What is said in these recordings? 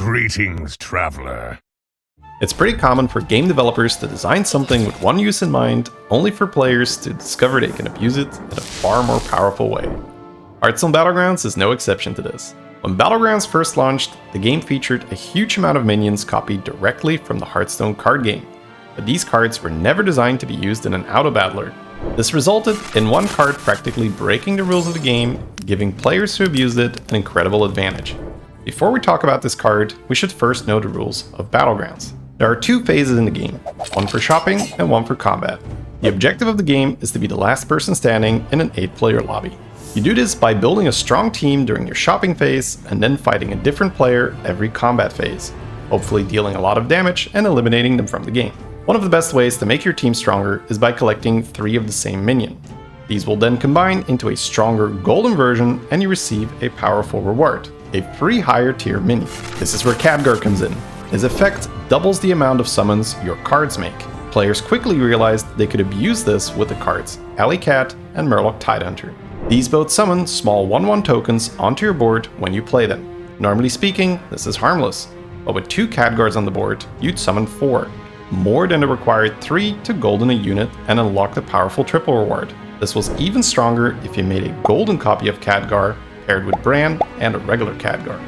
Greetings, traveler. It's pretty common for game developers to design something with one use in mind, only for players to discover they can abuse it in a far more powerful way. Hearthstone Battlegrounds is no exception to this. When Battlegrounds first launched, the game featured a huge amount of minions copied directly from the Hearthstone card game, but these cards were never designed to be used in an auto-battler. This resulted in one card practically breaking the rules of the game, giving players who abused it an incredible advantage. Before we talk about this card, we should first know the rules of Battlegrounds. There are two phases in the game, one for shopping and one for combat. The objective of the game is to be the last person standing in an 8-player lobby. You do this by building a strong team during your shopping phase and then fighting a different player every combat phase, hopefully dealing a lot of damage and eliminating them from the game. One of the best ways to make your team stronger is by collecting 3 of the same minion. These will then combine into a stronger golden version and you receive a powerful reward, a free higher tier minion. This is where Khadgar comes in. His effect doubles the amount of summons your cards make. Players quickly realized they could abuse this with the cards Alley Cat and Murloc Tidehunter. These both summon small 1/1 tokens onto your board when you play them. Normally speaking, this is harmless, but with 2 Khadgars on the board, you'd summon 4, more than the required 3 to golden a unit and unlock the powerful triple reward. This was even stronger if you made a golden copy of Khadgar paired with Bran and a regular Khadgar.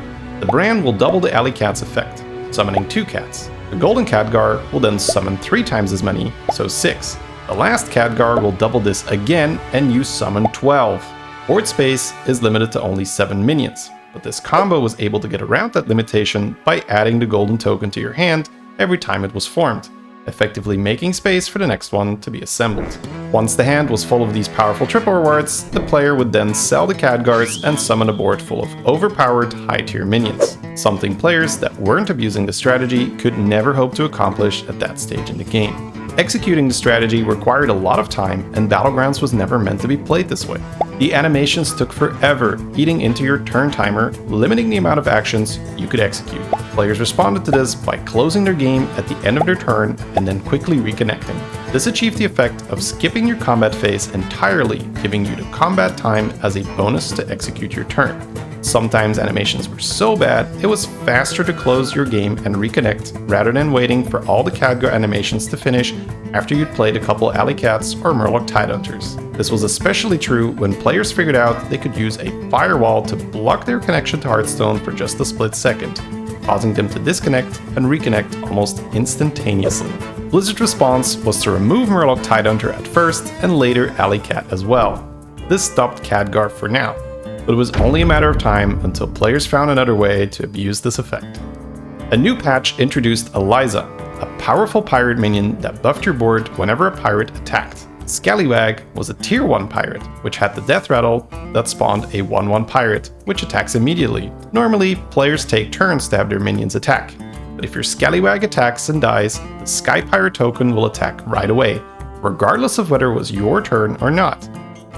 The Bran will double the Alley Cat's effect, summoning 2 cats. The golden Khadgar will then summon 3 times as many, so 6. The last Khadgar will double this again and you summon 12. Board space is limited to only 7 minions, but this combo was able to get around that limitation by adding the golden token to your hand every time it was formed, effectively making space for the next one to be assembled. Once the hand was full of these powerful triple rewards, the player would then sell the Khadgars and summon a board full of overpowered high-tier minions, something players that weren't abusing the strategy could never hope to accomplish at that stage in the game. Executing the strategy required a lot of time, and Battlegrounds was never meant to be played this way. The animations took forever, eating into your turn timer, limiting the amount of actions you could execute. Players responded to this by closing their game at the end of their turn and then quickly reconnecting. This achieved the effect of skipping your combat phase entirely, giving you the combat time as a bonus to execute your turn. Sometimes animations were so bad, it was faster to close your game and reconnect rather than waiting for all the Khadgar animations to finish after you'd played a couple Alley Cats or Murloc Tidehunters. This was especially true when players figured out they could use a firewall to block their connection to Hearthstone for just a split second, causing them to disconnect and reconnect almost instantaneously. Blizzard's response was to remove Murloc Tidehunter at first and later Alley Cat as well. This stopped Khadgar for now, but it was only a matter of time until players found another way to abuse this effect. A new patch introduced Eliza, a powerful pirate minion that buffed your board whenever a pirate attacked. Scallywag was a tier 1 pirate, which had the death rattle that spawned a 1/1 pirate, which attacks immediately. Normally, players take turns to have their minions attack, but if your Scallywag attacks and dies, the Sky Pirate token will attack right away, regardless of whether it was your turn or not.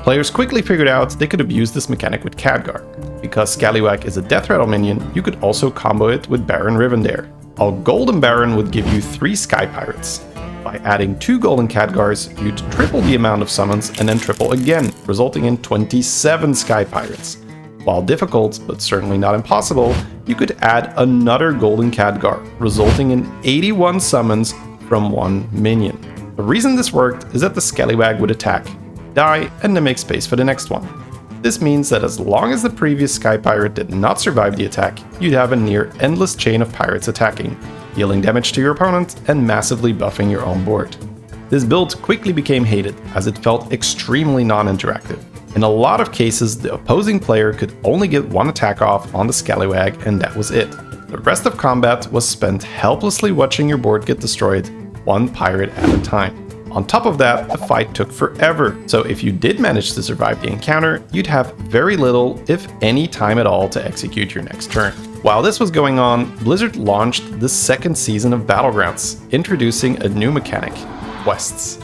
Players quickly figured out they could abuse this mechanic with Khadgar. Because Scallywag is a death rattle minion, you could also combo it with Baron Rivendare. A golden Baron would give you 3 Sky Pirates. By adding 2 golden Khadgars, you'd triple the amount of summons and then triple again, resulting in 27 Sky Pirates. While difficult, but certainly not impossible, you could add another golden Khadgar, resulting in 81 summons from 1 minion. The reason this worked is that the Scallywag would attack, die, and then make space for the next one. This means that as long as the previous Sky Pirate did not survive the attack, you'd have a near endless chain of pirates attacking, dealing damage to your opponent and massively buffing your own board. This build quickly became hated as it felt extremely non-interactive. In a lot of cases, the opposing player could only get 1 attack off on the Scallywag and that was it. The rest of combat was spent helplessly watching your board get destroyed, 1 pirate at a time. On top of that, the fight took forever, so if you did manage to survive the encounter, you'd have very little, if any time at all to execute your next turn. While this was going on, Blizzard launched the 2nd season of Battlegrounds, introducing a new mechanic, quests.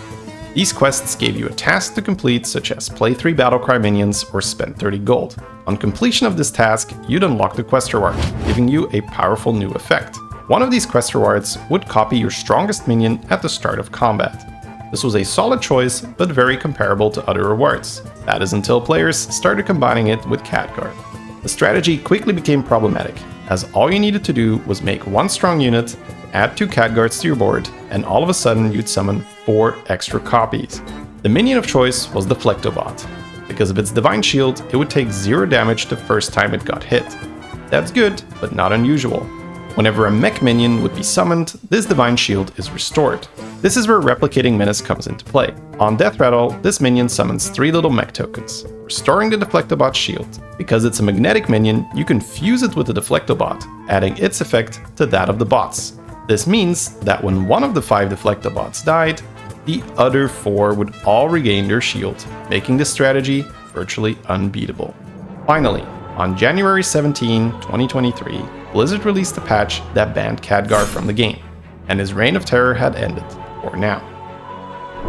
These quests gave you a task to complete, such as play 3 Battlecry minions or spend 30 gold. On completion of this task, you'd unlock the quest reward, giving you a powerful new effect. One of these quest rewards would copy your strongest minion at the start of combat. This was a solid choice, but very comparable to other rewards. That is until players started combining it with Khadgar. The strategy quickly became problematic, as all you needed to do was make one strong unit, add 2 Khadgars to your board, and all of a sudden you'd summon 4 extra copies. The minion of choice was the Flectobot. Because of its Divine Shield, it would take 0 damage the first time it got hit. That's good, but not unusual. Whenever a mech minion would be summoned, this Divine Shield is restored. This is where Replicating Menace comes into play. On death rattle, this minion summons 3 little mech tokens, restoring the Deflectobot's shield. Because it's a magnetic minion, you can fuse it with the Deflectobot, adding its effect to that of the bots. This means that when one of the 5 Deflectobots died, the other 4 would all regain their shield, making this strategy virtually unbeatable. Finally, on January 17, 2023, Blizzard released a patch that banned Khadgar from the game, and his reign of terror had ended, for now.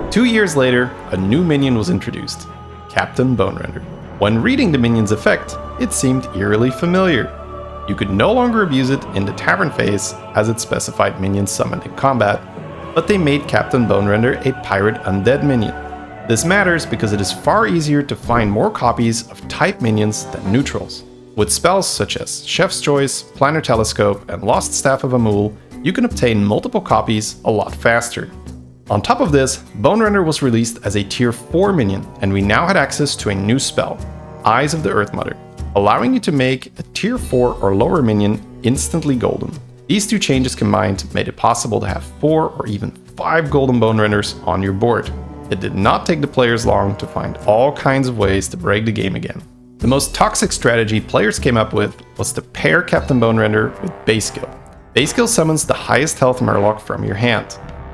2 years later, a new minion was introduced, Captain Bonerender. When reading the minion's effect, it seemed eerily familiar. You could no longer abuse it in the Tavern phase as it specified minions summoned in combat, but they made Captain Bonerender a pirate undead minion. This matters because it is far easier to find more copies of type minions than neutrals. With spells such as Chef's Choice, Planar Telescope, and Lost Staff of Amul, you can obtain multiple copies a lot faster. On top of this, Bonerender was released as a tier 4 minion, and we now had access to a new spell, Eyes of the Earth Mother, allowing you to make a tier 4 or lower minion instantly golden. These 2 changes combined made it possible to have 4 or even 5 golden Bonerenders on your board. It did not take the players long to find all kinds of ways to break the game again. The most toxic strategy players came up with was to pair Captain Bonerender with Base Skill. Base Skill summons the highest health Murloc from your hand,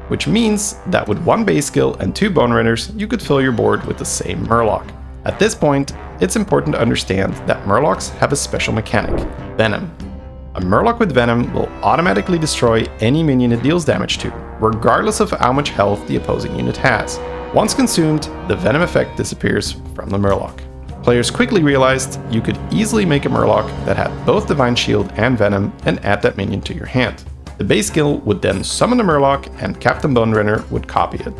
which means that with 1 Base Skill and 2 Bonerenders, you could fill your board with the same Murloc. At this point, it's important to understand that Murlocs have a special mechanic, Venom. A Murloc with Venom will automatically destroy any minion it deals damage to, regardless of how much health the opposing unit has. Once consumed, the Venom effect disappears from the Murloc. Players quickly realized you could easily make a Murloc that had both Divine Shield and Venom and add that minion to your hand. The base skill would then summon the Murloc and Captain Bonerender would copy it,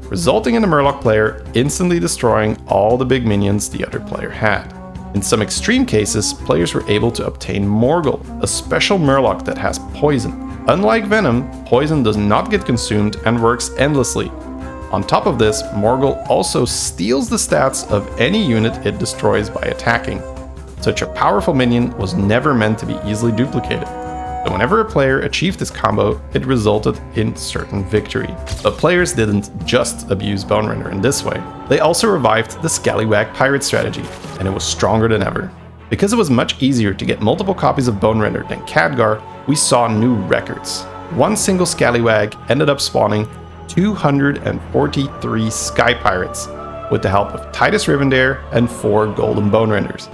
resulting in the Murloc player instantly destroying all the big minions the other player had. In some extreme cases, players were able to obtain Morgul, a special Murloc that has poison. Unlike Venom, poison does not get consumed and works endlessly. On top of this, Morgul also steals the stats of any unit it destroys by attacking. Such a powerful minion was never meant to be easily duplicated. So whenever a player achieved this combo, it resulted in certain victory. But players didn't just abuse Bonerender in this way. They also revived the Scallywag pirate strategy, and it was stronger than ever. Because it was much easier to get multiple copies of Bonerender than Khadgar, we saw new records. One single Scallywag ended up spawning 243 Sky Pirates, with the help of Titus Rivendare and 4 Golden Bonerenders.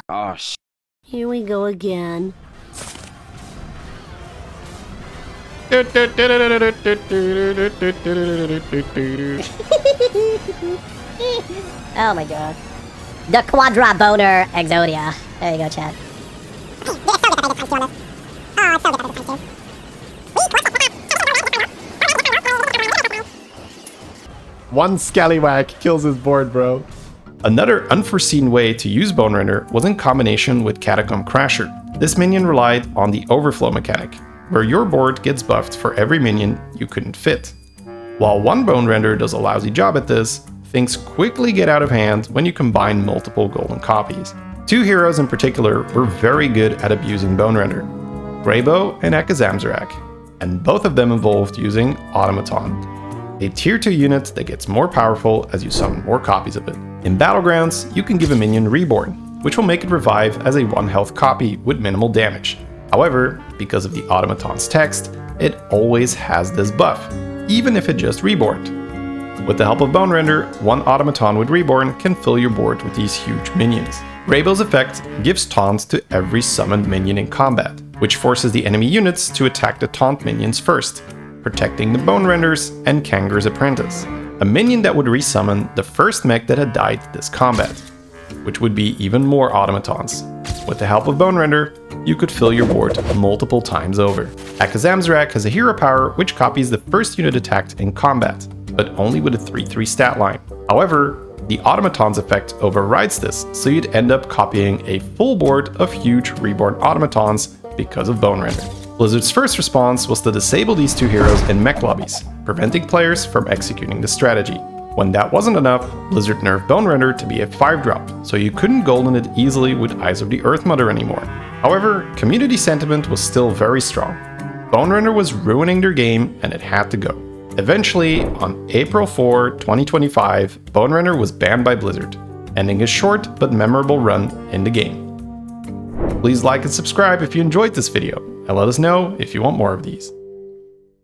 Oh, sh**. Here we go again. Oh my god. The Quadra Boner Exodia. There you go, chat. One Scallywag kills his board, bro. Another unforeseen way to use Bonerender was in combination with Catacomb Crasher. This minion relied on the overflow mechanic, where your board gets buffed for every minion you couldn't fit. While one Bonerender does a lousy job at this, things quickly get out of hand when you combine multiple golden copies. 2 heroes in particular were very good at abusing Bonerender, Greybow and Akazamzarak, and both of them involved using Automaton, a tier 2 unit that gets more powerful as you summon more copies of it. In Battlegrounds, you can give a minion Reborn, which will make it revive as a 1 health copy with minimal damage. However, because of the Automaton's text, it always has this buff, even if it just reborned. With the help of Bonerender, 1 Automaton with Reborn can fill your board with these huge minions. Raybow's effect gives taunts to every summoned minion in combat, which forces the enemy units to attack the taunt minions first, protecting the Bonerenders and Kangar's Apprentice, a minion that would resummon the first mech that had died this combat, which would be even more automatons. With the help of Bonerender, you could fill your board multiple times over. Akazamzarak has a hero power which copies the first unit attacked in combat, but only with a 3/3 stat line. However, the automatons effect overrides this, so you'd end up copying a full board of huge reborn automatons because of Bone Render. Blizzard's first response was to disable these two heroes in mech lobbies, preventing players from executing the strategy. When that wasn't enough, Blizzard nerfed Bone Render to be a 5-drop, so you couldn't golden it easily with Eyes of the Earth Mother anymore. However, community sentiment was still very strong. Bone Render was ruining their game and it had to go. Eventually, on April 4, 2025, Bone Render was banned by Blizzard, ending a short but memorable run in the game. Please like and subscribe if you enjoyed this video, and let us know if you want more of these.